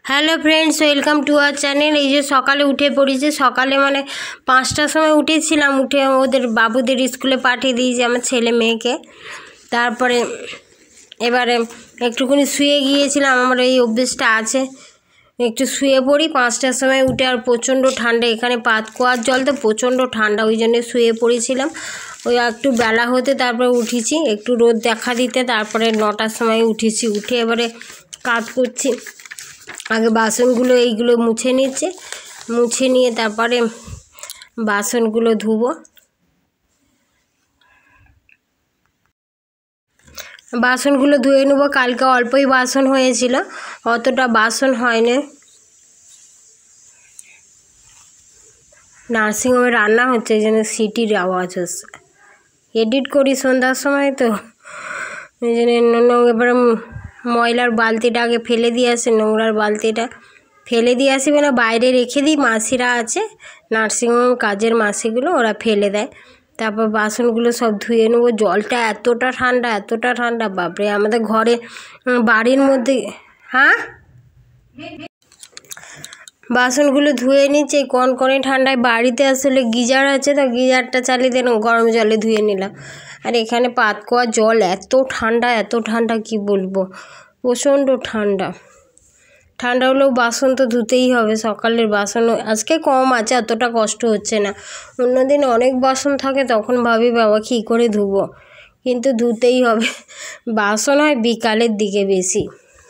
Hello friends, welcome to our channel. এই যে সকালে উঠে পড়েছি, সকালে মানে 5টার সময় উঠেছিলাম, উঠে ওদের বাবুদের স্কুলে পাঠিয়ে দিয়েছি আমার ছেলে মেয়েকে। তারপরে এবারে একটুখানি শুয়ে গিয়েছিলাম, আমার এই অভ্যেসটা আছে, একটু শুয়ে পড়ি 5টার সময় উঠে। আর প্রচণ্ড ঠান্ডা, এখানে পাতকুয়ার জল তো প্রচণ্ড ঠান্ডা, ওই জন্যে শুয়ে পড়েছিলাম। ওই একটু বেলা হতে তারপরে উঠেছি, একটু রোদ দেখা দিতে, তারপরে 9টার সময় উঠেছি। উঠে এবারে কাজ করছি। আগে বাসনগুলো এইগুলো মুছে নিচ্ছে, মুছে নিয়ে তারপরে বাসনগুলো ধুবো। বাসনগুলো ধুয়ে নেবো। কালকে অল্পই বাসন হয়েছিল, অতটা বাসন হয়নি। নার্সিংহোমে রান্না হচ্ছে, এই জন্য সিটির আওয়াজ হচ্ছে। এডিট করি সন্ধ্যার সময় তো, এই জন্য এবারে ময়লার বালতিটা আগে ফেলে দিয়ে আসি, নোংরার বালতিটা ফেলে দিয়ে আসি, মানে বাইরে রেখে দিই। মাসিরা আছে নার্সিংহোম কাজের মাসিগুলো, ওরা ফেলে দেয়। তারপর বাসনগুলো সব ধুয়ে নেবো। জলটা এতটা ঠান্ডা, বাপরে! আমাদের ঘরে বাড়ির মধ্যে, হ্যাঁ, বাসনগুলো ধুয়ে নিচ্ছে কনকনে ঠান্ডায়। বাড়িতে আসলে গিজার আছে তো, গিজারটা চালিয়ে দিলাম, গরম জলে ধুয়ে নিলাম। আর এখানে পাতকুয়ার জল এত ঠান্ডা কি বলবো, প্রচণ্ড ঠান্ডা হলেও বাসন তো ধুতেই হবে। সকালের বাসন আজকে কম আছে, অতটা কষ্ট হচ্ছে না। অন্যদিন অনেক বাসন থাকে, তখন ভাবি বাবা কী করে ধুবো, কিন্তু ধুতেই হবে। বাসন হয় বিকালের দিকে বেশি,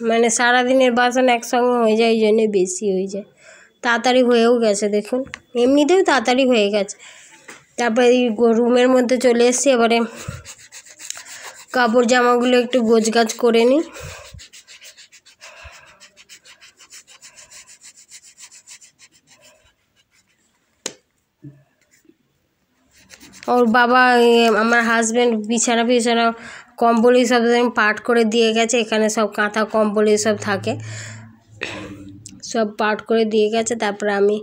মানে সারাদিনের বাসন একসঙ্গে হয়ে যায়, এই জন্যে বেশি হয়ে যায়। তাড়াতাড়ি হয়েও গেছে, দেখুন এমনিতেও তাড়াতাড়ি হয়ে গেছে। তারপরে এই রুমের মধ্যে চলে এসেছি, এবারে কাপড় জামাগুলো একটু গোছগাছ করে নিই। ওর বাবা, আমার হাজব্যান্ড বিছানা কম্বল সব পাট করে দিয়ে গেছে। এখানে সব কাঁথা কম্বল সব থাকে, সব পাট করে দিয়ে গেছে। তারপরে আমি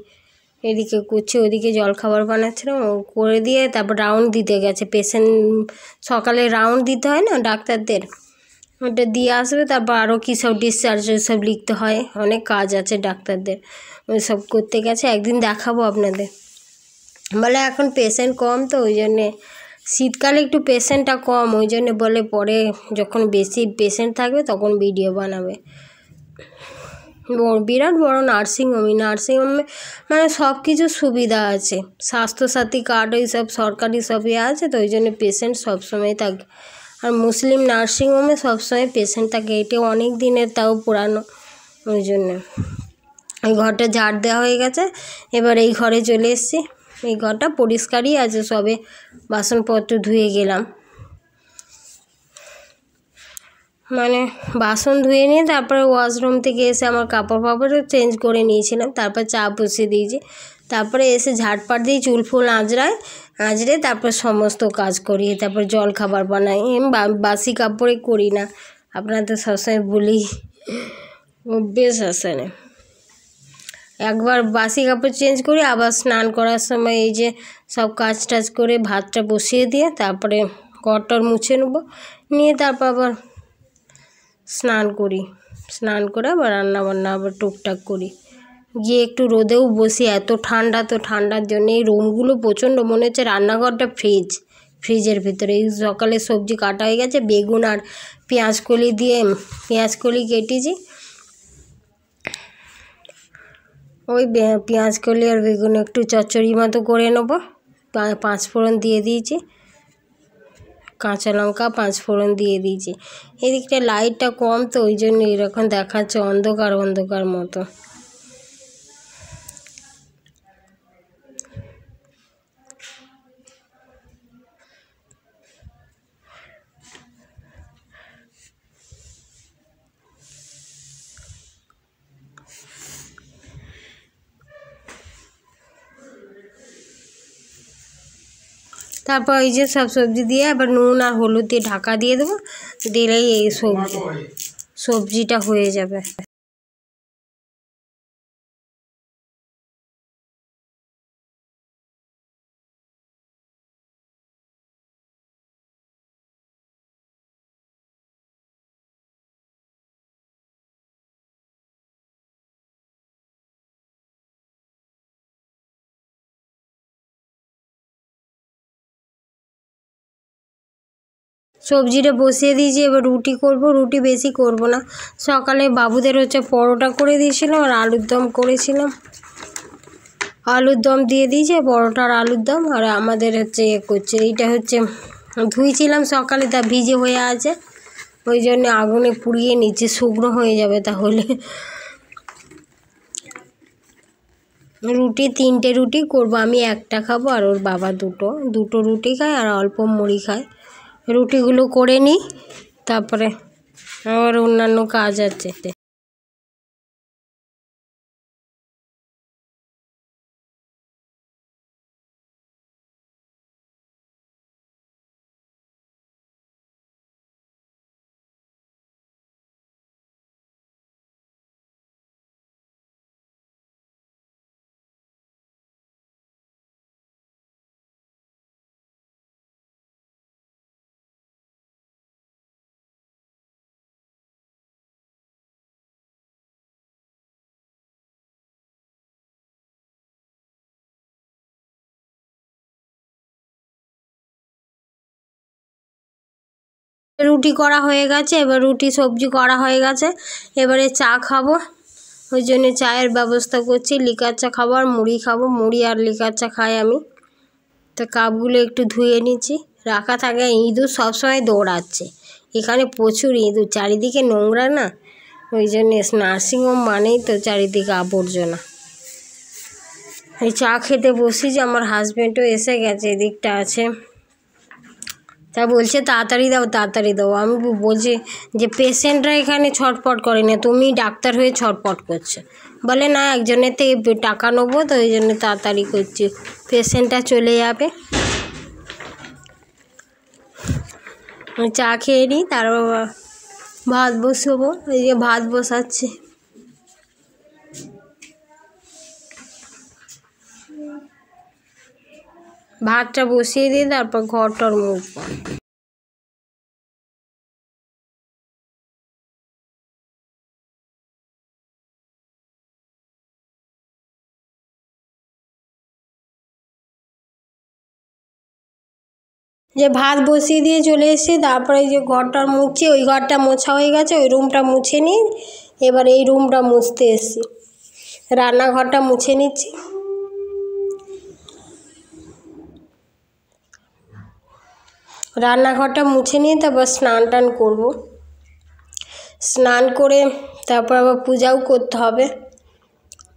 এদিকে করছি, ওইদিকে জলখাবার বানাচ্ছিলাম, ও করে দিয়ে তারপর রাউন্ড দিতে গেছে। পেশেন্ট সকালে রাউন্ড দিতে হয় না ডাক্তারদের, ওটা দিয়ে আসবে। তারপর আরও কী সব ডিসচার্জ সব লিখতে হয়, অনেক কাজ আছে ডাক্তারদের, ওই সব করতে গেছে। একদিন দেখাবো আপনাদের। বলে এখন পেশেন্ট কম তো, ওই জন্যে শীতকালে একটু পেশেন্টটা কম, ওই জন্যে বলে পরে যখন বেশি পেশেন্ট থাকবে তখন ভিডিও বানাবে। বিরাট বড় নার্সিংহোমে মানে সব কিছু সুবিধা আছে, স্বাস্থ্যসাথী কার্ড ওই সব সরকারি সব আছে তো, ওই জন্য পেশেন্ট সবসময় থাকে। আর মুসলিম নার্সিংহোমে সবসময় পেশেন্ট থাকে, এটা অনেক দিনের তাও পুরানো, ওই জন্যে। এই ঘরটা ঝাড় দেওয়া হয়ে গেছে, এবার এই ঘরে চলে এসেছি। এই ঘরটা পরিষ্কারই আছে, সবে বাসনপত্র ধুয়ে গেলাম। মানে বাসন ধুয়ে নিয়ে তারপরে ওয়াশরুম থেকে এসে আমার কাপড় চেঞ্জ করে নিয়েছিলাম। তারপর চা বসিয়ে দিয়েছি, তারপরে এসে ঝাড়পাট দিয়ে চুল ফুল আঁচড়ে তারপর সমস্ত কাজ করি। তারপর জল খাবার বানাই। বাসি কাপড়ে করি না, আপনারা তো সবসময় বলি, অভ্যেস আছে না। একবার বাসি কাপড় চেঞ্জ করি, আবার স্নান করার সময় এই যে সব কাজ টাজ করে ভাতটা বসিয়ে দিয়ে তারপরে ঘরটর মুছে নেবো, নিয়ে তারপর আবার স্নান করে আবার রান্নাবান্না আবার টুকটাক করি। গিয়ে একটু রোদেও বসি, এত ঠান্ডা, তো ঠান্ডার জন্য এই রুমগুলো প্রচণ্ড, মনে হচ্ছে রান্নাঘরটা ফ্রিজের ভিতরে। এই সকালে সবজি কাটা হয়ে গেছে, বেগুন আর পেঁয়াজকলি কেটেছি, ওই পেঁয়াজকলি আর বেগুন একটু চচ্চড়ি মতো করে নেবো। 5 ফোড়ন দিয়ে দিয়েছি, কাঁচা লঙ্কা 5 ফোড়ন দিয়ে দিয়েছি। এদিকটা লাইটটা কম তো, ওই জন্য এরকম দেখাচ্ছে অন্ধকার মতো। তারপর এই যে সব সবজি দিয়ে আবার নুন আর হলুদ দিয়ে ঢাকা দিয়ে দেবো, দিলেই এই সবজিটা হয়ে যাবে। সবজিটা বসিয়ে দিয়েছি, এবার রুটি করব। রুটি বেশি করব না, সকালে বাবুদের হচ্ছে পরোটা করে দিয়েছিলাম আর আলুর দম করেছিলাম, আলুর দম দিয়ে দিয়েছে, পরোটা আর আলুর দম। আর আমাদের হচ্ছে করছে, এইটা হচ্ছে ধুইছিলাম সকালে, তা ভিজে হয়ে আছে, ওই জন্য আগুনে পুড়িয়ে নিচ্ছে, শুকনো হয়ে যাবে তাহলে। রুটি 3টে রুটি করব, আমি একটা খাবো আর ওর বাবা দুটো রুটি খায় আর অল্প মুড়ি খায়। রুটিগুলো করে নিই, তারপরে আমার অন্যান্য কাজ আছে। রুটি করা হয়ে গেছে, এবার রুটি সবজি করা হয়ে গেছে, এবারে চা খাবো, ওই জন্য চায়ের ব্যবস্থা করছি। লিকার চা খাবো আর মুড়ি খাবো, মুড়ি আর লিকার চা খাই আমি। তো কাপগুলো একটু ধুয়ে নিচ্ছি, রাখা থাকে। ইঁদুর সবসময় দৌড়াচ্ছে, এখানে প্রচুর ইঁদুর, চারিদিকে নোংরা না, ওই জন্যে নার্সিংহোম মানেই তো চারিদিকে আবর্জনা। এই চা খেতে বসি, যে আমার হাজব্যান্ডও এসে গেছে, এদিকটা আছে, তা বলছে তাড়াতাড়ি দাও তাড়াতাড়ি দাও। আমি বলছি যে পেশেন্টরা এখানে ছটফট করে না, তুমি ডাক্তার হয়ে ছটফট করছো। বলে না, একজনের থেকে টাকা নেবো, তো ওই জন্য তাড়াতাড়ি করছি, পেশেন্টটা চলে যাবে। চা খেয়ে নিই, তারপর ভাত বসাবো, এই যে ভাত বসাচ্ছি। ভাতটা বসিয়ে দিয়ে তারপর ঘরটার মুছবো। যে ভাত বসিয়ে দিয়ে চলে এসেছি, তারপরে যে ঘরটা মুছছি, ওই ঘরটা মোছা হয়ে গেছে, ওই রুমটা মুছে নিই। এবার এই রুমটা মুছতে এসেছি, রান্নাঘরটা মুছে নিচ্ছি। রান্নাঘরটা মুছে নিয়ে তারপর স্নান টান করবো, স্নান করে তারপর আবার পূজাও করতে হবে,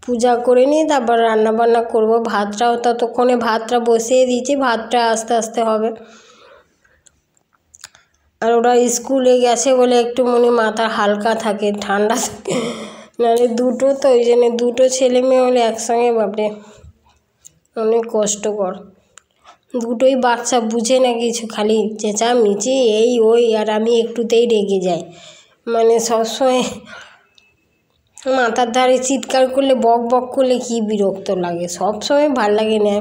পূজা করে নিয়ে তারপর রান্নাবান্না করবো। ভাতটাও ততক্ষণে ভাতটা বসিয়ে দিয়েছি, ভাতটা আস্তে আস্তে হবে। আর ওরা স্কুলে গেছে বলে একটু মনে মাথা হালকা থাকে, ঠান্ডা থাকে, নাহলে দুটো তো, ওই জন্য দুটো ছেলে মেয়ে হলে একসঙ্গে বাপরে অনেক কষ্টকর। দুটোই বাচ্চা, বুঝে না কিছু, খালি চেঁচামেচি এই ওই, আর আমি একটুতেই রেগে যাই, মানে সবসময় মাথার ধারে চিৎকার করলে, বক বক করলে কী বিরক্ত লাগে, সবসময় ভাল লাগে না।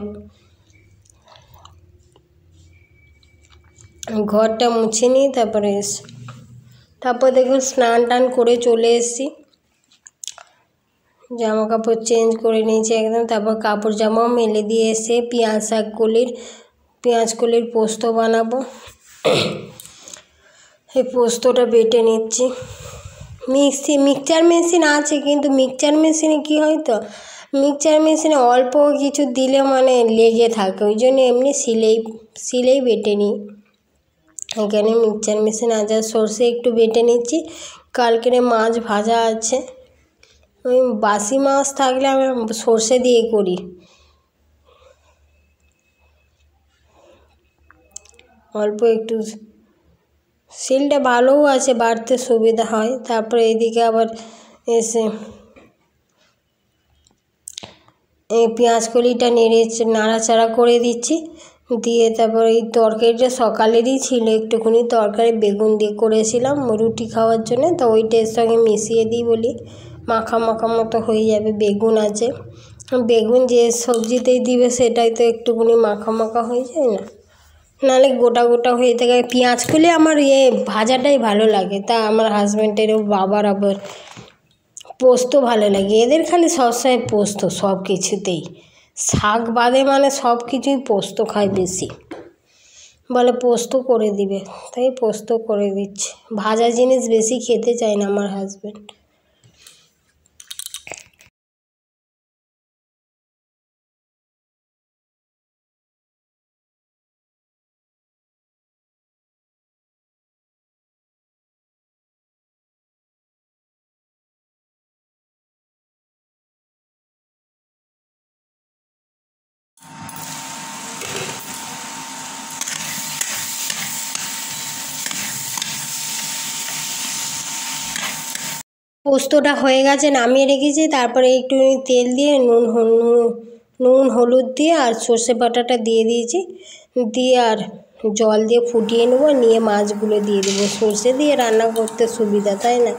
ঘরটা মুছে নিই, তারপর দেখুন স্নান টান করে চলে এসেছি, জামা কাপড় চেঞ্জ করে নিয়েছি একদম। তারপর কাপড় জামাও মেলে দিয়ে এসে পেঁয়াজ কলির পোস্ত বানাবো। এই পোস্তটা বেটে নিচ্ছি। মিক্সচার মেশিন আছে, কিন্তু মিক্সচার মেশিনে কী হয়, তো মিক্সচার মেশিনে অল্প কিছু দিলে মানে লেগে থাকে, ওই জন্য এমনি শিলেই বেটে নিই। এখানে মিক্সচার মেশিন আছে। সর্ষে একটু বেটে নিচ্ছি, কালকের মাছ ভাজা আছে, ওই বাসি মাছ থাকলে আমি সর্ষে দিয়ে করি, অল্প একটু শিলটা ভালোও আছে, বাড়তে সুবিধা হয়। তারপরে এইদিকে আবার এসে এই পেঁয়াজ কলিটা নাড়াচাড়া করে দিচ্ছি, দিয়ে তারপর এই তরকারিটা সকালেরই ছিল, একটুখানি তরকারি বেগুন দিয়ে করেছিলাম রুটি খাওয়ার জন্য, তো ওইটার সঙ্গে মিশিয়ে দিই বলি মাখা মাখা মতো হয়ে যাবে। বেগুন আছে, বেগুন যে সবজিতেই দিবে সেটাই তো একটুখানি মাখা মাখা হয়ে যায় না, নাহলে গোটা গোটা হয়ে থাকে। পেঁয়াজ কলি আমার ভাজাটাই ভালো লাগে, তা আমার হাজব্যান্ডেরও বাবার আবার পোস্ত ভালো লাগে, এদের খালি সবসময় পোস্ত, সব কিছুতেই শাক বাদে মানে সব কিছুই পোস্ত খায় বেশি। বলে পোস্ত করে দিবে, তাই পোস্ত করে দিচ্ছি। ভাজা জিনিস বেশি খেতে চায় না আমার হাজব্যান্ড। পোস্তটা হয়ে গেছে, নামিয়ে রেখেছি। তারপরে একটু তেল দিয়ে নুন হলুদ দিয়ে আর সর্ষে বাটাটা দিয়ে দিয়েছি, দিয়ে আর জল দিয়ে ফুটিয়ে নেবো, নিয়ে মাছগুলো দিয়ে দেবো। সর্ষে দিয়ে রান্না করতে সুবিধা, তাই না?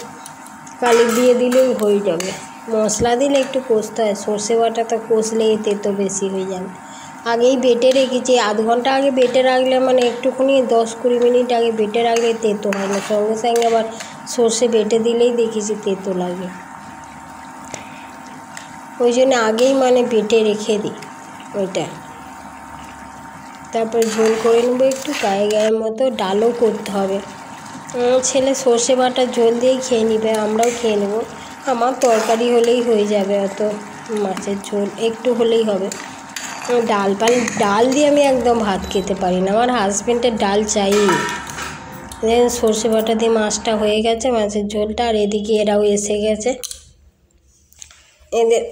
কালি দিয়ে দিলেই হয়ে যাবে। মশলা দিলে একটু কষতে হয়, সর্ষে বাটাটা কষলে তেতো বেশি হয়ে যাবে। আগেই বেটে রেখেছি, আধ ঘন্টা আগে বেটে রাখলে মানে একটুখানি 10-20 মিনিট আগে বেটে রাখলে তেতো হয় না। সঙ্গে সঙ্গে আবার সর্ষে বেটে দিলেই দেখেছি তেতো লাগে, ওই জন্য আগেই মানে বেটে রেখে দিই ওইটা। তারপরে ঝোল করে নেবো একটু গায়ে গায়ের মতো। ডালও করতে হবে। ছেলে সর্ষে বাটার ঝোল দিয়েই খেয়ে নেবে, আমরাও খেয়ে নেবো। আমার তরকারি হলেই হয়ে যাবে, অত মাছের ঝোল একটু হলেই হবে। ডাল দিয়ে আমি একদম ভাত খেতে পারি না, আমার হাজব্যান্ডের ডাল চাই। সর্ষে বাটা দিয়ে মাছটা হয়ে গেছে, মাছের ঝোলটা। আর এদিকে এরাও এসে গেছে, এদের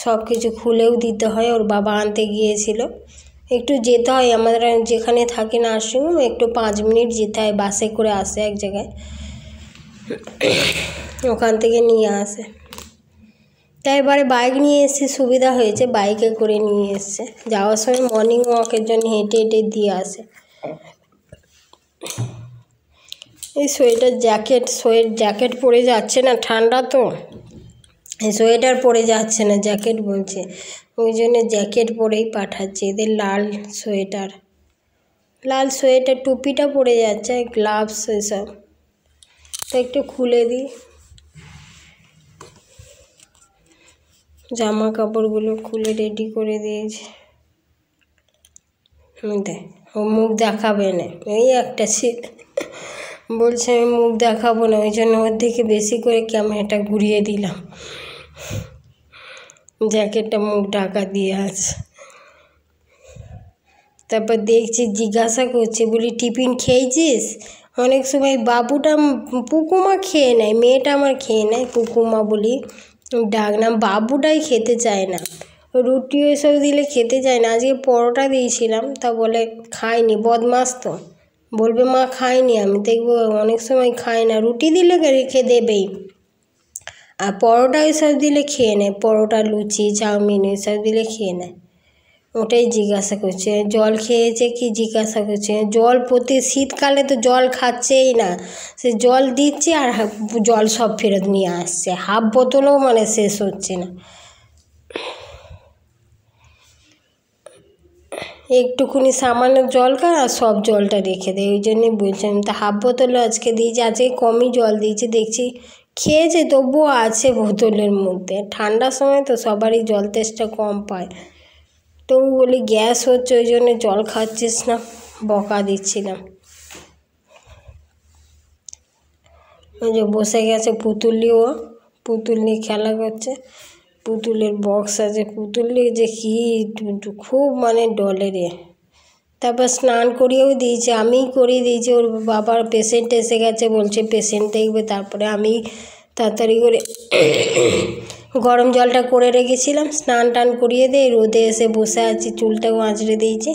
সব কিছু খুলেও দিতে হয়। ওর বাবা আনতে গিয়েছিল, একটু যেতে হয় আমাদের যেখানে থাকি নার্সিংহোম, একটু 5 মিনিট যেতে হয়। বাসে করে আসে এক জায়গায়, ওখান থেকে নিয়ে আসে। তাই এবারে বাইক নিয়ে এসে সুবিধা হয়েছে, বাইকে করে নিয়ে এসছে। যাওয়ার সময় মর্নিং ওয়াকের জন্য হেঁটে হেঁটে দিয়ে আসে। এই সোয়েটার জ্যাকেট পরে যাচ্ছে না, ঠান্ডা তো, এই সোয়েটার পরে যাচ্ছে না, জ্যাকেট বলছে। ওই জন্য জ্যাকেট পরেই পাঠাচ্ছে। এদের লাল সোয়েটার টুপিটা পরে যাচ্ছে, গ্লাভস এসব। তো একটু খুলে দিই, জামা কাপড়গুলো খুলে রেডি করে দিয়েছি। দেখ, ও মুখ দেখাবে না, এই একটা ছেলে বলছে আমি মুখ দেখাবো না, ওই জন্য ওর দিকে বেশি করে ক্যামেরাটা ঘুরিয়ে দিলাম। জ্যাকেটটা মুখ ঢাকা দিয়ে আছে। তারপর দেখছি, জিজ্ঞাসা করছে, বলি টিফিন খেয়েছিস? অনেক সময় বাবুটা পুকুমা খেয়ে নেয়, মেয়েটা আমার খেয়ে নেয়, পুকুমা বলি ডাকনাম। বাবুটাই খেতে চায় না, রুটি এসব দিলে খেতে চায় না। আজকে পরোটা দিয়েছিলাম, তা বলে খাইনি, বদমাস তো, বলবে মা খাইনি। আমি দেখবো অনেক সময় খায় না, রুটি দিলে রেখে দেবেই, আর পরোটা এসব দিলে খেয়ে নেয়। পরোটা, লুচি, চাউমিন এসব দিলে খেয়ে নেয়। ওটাই জিজ্ঞাসা করছে, জল খেয়েছে কি জিজ্ঞাসা করছে। জল প্রতি শীতকালে তো জল খাচ্ছেই না, সে জল দিচ্ছে আর জল সব ফেরত নিয়ে আসছে, হাফ বোতলও মানে শেষ হচ্ছে না। একটুকুনি সামান্য জল খায় আর সব জলটা রেখে দেয়, ওই জন্যই বলছিলাম। তা হাফ বোতলও আজকে দিয়েছি, আজকে কমই জল দিয়েছি, দেখছি খেয়েছে, তবুও আছে বোতলের মধ্যে। ঠান্ডার সময় তো সবারই জল তেষ্টা কম পায়, তবু বলি গ্যাস হচ্ছে, ওই জন্য জল খাচ্ছিস না, বকা দিচ্ছিলাম। ওই যে বসে গেছে পুতুল নিয়ে খেলা করছে। পুতুলের বক্স আছে, পুতুল নিয়ে যে কী খুব মানে ডলে রে। তারপর স্নান করিয়েও দিয়েছে, আমিই করিয়ে দিয়েছি। ওর বাবার পেশেন্ট এসে গেছে, বলছে পেশেন্ট দেখবে, তারপরে আমি তাড়াতাড়ি করে গরম জলটা করে রেখেছিলাম, স্নান টান করিয়ে দিয়ে রোদে এসে বসে আছি। চুলটাও আঁচড়ে দিয়েছি,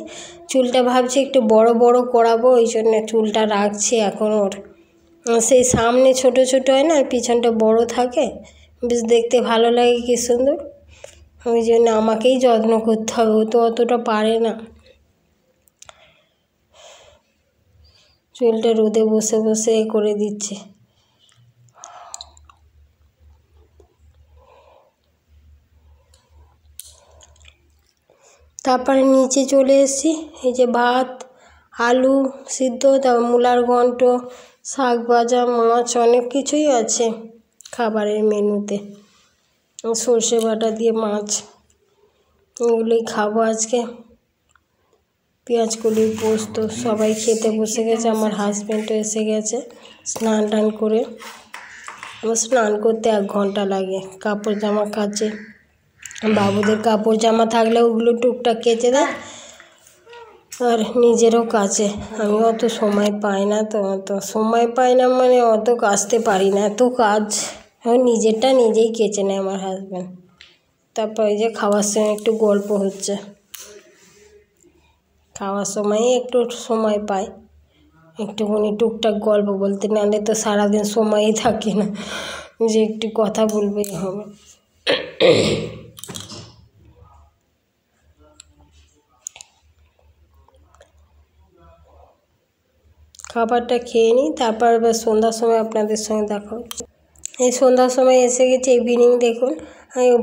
চুলটা ভাবছি একটু বড় বড় করাবো, ওই জন্য চুলটা রাখছি এখন। ওর সেই সামনে ছোট ছোট হয় না, আর পিছনটা বড় থাকে, বেশ দেখতে ভালো লাগে, কী সুন্দর। ওই জন্য আমাকেই যত্ন করতে হবে, ও তো অতটা পারে না। চুলটা রোদে বসে বসে করে দিচ্ছে। তারপরে নিচে চলে এসেছি, এই যে ভাত, আলু সিদ্ধ, তারপর মূলার ঘন্ট, শাক ভাজা, মাছ, অনেক কিছুই আছে খাবারের মেনুতে। সর্ষে বাটা দিয়ে মাছ, এগুলোই খাবো আজকে। পেঁয়াজ কলি পোস্ত সবাই খেতে বসে গেছে। আমার হাজব্যান্ডও এসে গেছে স্নান টান করে। আমার স্নান করতে 1 ঘন্টা লাগে। কাপড় জামা কাচে, বাবুদের কাপড় জামা থাকলে ওগুলো টুকটাক কেচে দেয়, আর নিজেরও কাচে। আমি অত সময় পাই না, তো অত সময় পাই না মানে অত কাচতে পারি না, এত কাজ। নিজেরটা নিজেই কেচে নেয় আমার হাজব্যান্ড। তারপর এই যে খাওয়ার সময় একটু গল্প হচ্ছে, খাওয়ার সময়ই একটু সময় পাই একটুখানি টুকটাক গল্প বলতে, নাহলে তো সারাদিন সময়ই থাকে না যে একটু কথা বলবেই হবে। খাবারটা খেয়ে নিই, তারপর এবার সন্ধ্যার সময় আপনাদের সঙ্গে দেখা হচ্ছে। এই সন্ধ্যার সময় এসে গেছে ইভিনিং। দেখুন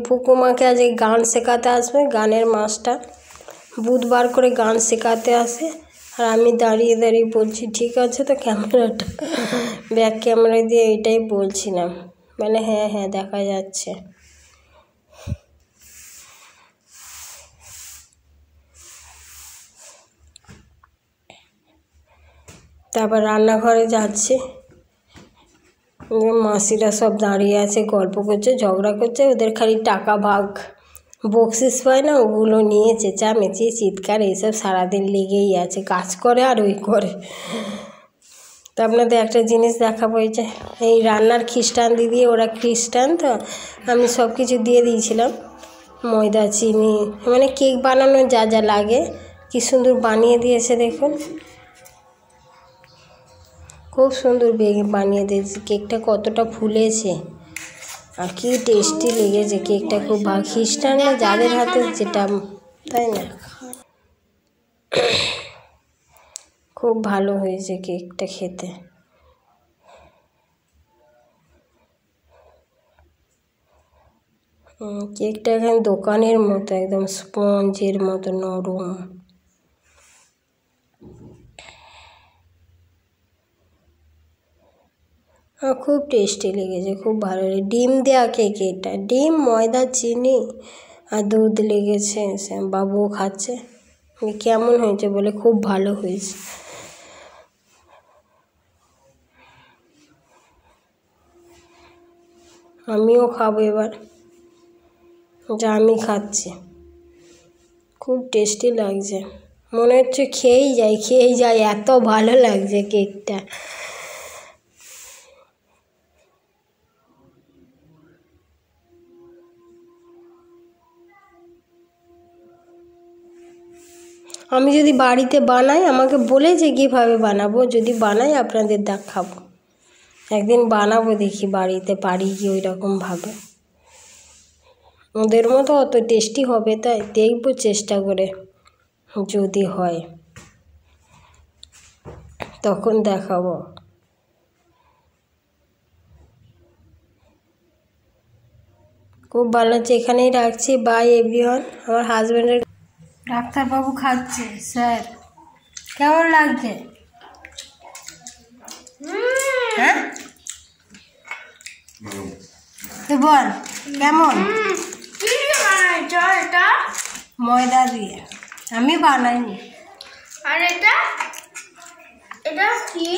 ফুকুমাকে আজকে গান শেখাতে আসবে, গানের মাস্টার বুধবার করে গান শেখাতে আসে। আর আমি দাঁড়িয়ে দাঁড়িয়ে বলছি ঠিক আছে, তো ক্যামেরাটা ব্যাক ক্যামেরা দিয়ে এটাই বলছিলাম, মানে হ্যাঁ হ্যাঁ দেখা যাচ্ছে। তারপর রান্নাঘরে যাচ্ছি, মাসিরা সব দাঁড়িয়ে আছে, গল্প করছে, ঝগড়া করছে। ওদের খালি টাকা ভাগ বকশিস পায় না, ওগুলো নিয়ে চেঁচামেচি চিৎকার এইসব সারাদিন লেগেই আছে। কাজ করে আর ওই করে। তো আপনাদের একটা জিনিস দেখাবো, এই রান্নার খ্রিস্টান দিদি, ওরা খ্রিস্টান, তো আমি সব কিছু দিয়ে দিয়েছিলাম, ময়দা চিনি মানে কেক বানানো যা যা লাগে। কি সুন্দর বানিয়ে দিয়েছে দেখুন, খুব সুন্দর বানিয়ে দিয়েছে। কেকটা কতটা ফুলেছে আর কি টেস্টি লেগেছে কেকটা, খুব ভালো। খ্রিস্টানরা যাদের হাতে যেটা, তাই না, খুব ভালো হয়েছে কেকটা খেতে। কেকটা এখানে দোকানের মতো একদম স্পঞ্জের মতো নরম। খুব টেস্টি লেগেছে, খুব ভালো লেগেছে। ডিম দেওয়া কেক এটা, ডিম ময়দা চিনি আর দুধ লেগেছে। বাবুও খাচ্ছে, কেমন হয়েছে বলে খুব ভালো হয়েছে। আমিও খাবো এবার, যা আমি খাচ্ছি, খুব টেস্টি লাগছে। মনে হচ্ছে খেয়েই যাই এত ভালো লাগছে কেকটা। আমি যদি বাড়িতে বানাই, আমাকে বলেছে কীভাবে বানাবো, যদি বানাই আপনাদের দেখাবো। একদিন বানাবো, দেখি বাড়িতে পারি কি ওই রকমভাবে। ওদের মতো অত টেস্টি হবে তাই দেখবো চেষ্টা করে, যদি হয় তখন দেখাবো। খুব ভালো লাগছে, এখানেই রাখছি। By everyone. আমার হাজব্যান্ডের ডাক্তারবাবু খাচ্ছে। স্যার কেমন লাগছে? হ্যাঁ তুই বল কেমন? এটা ময়দা দিয়ে, আমি বানাইনি। আর এটা কি?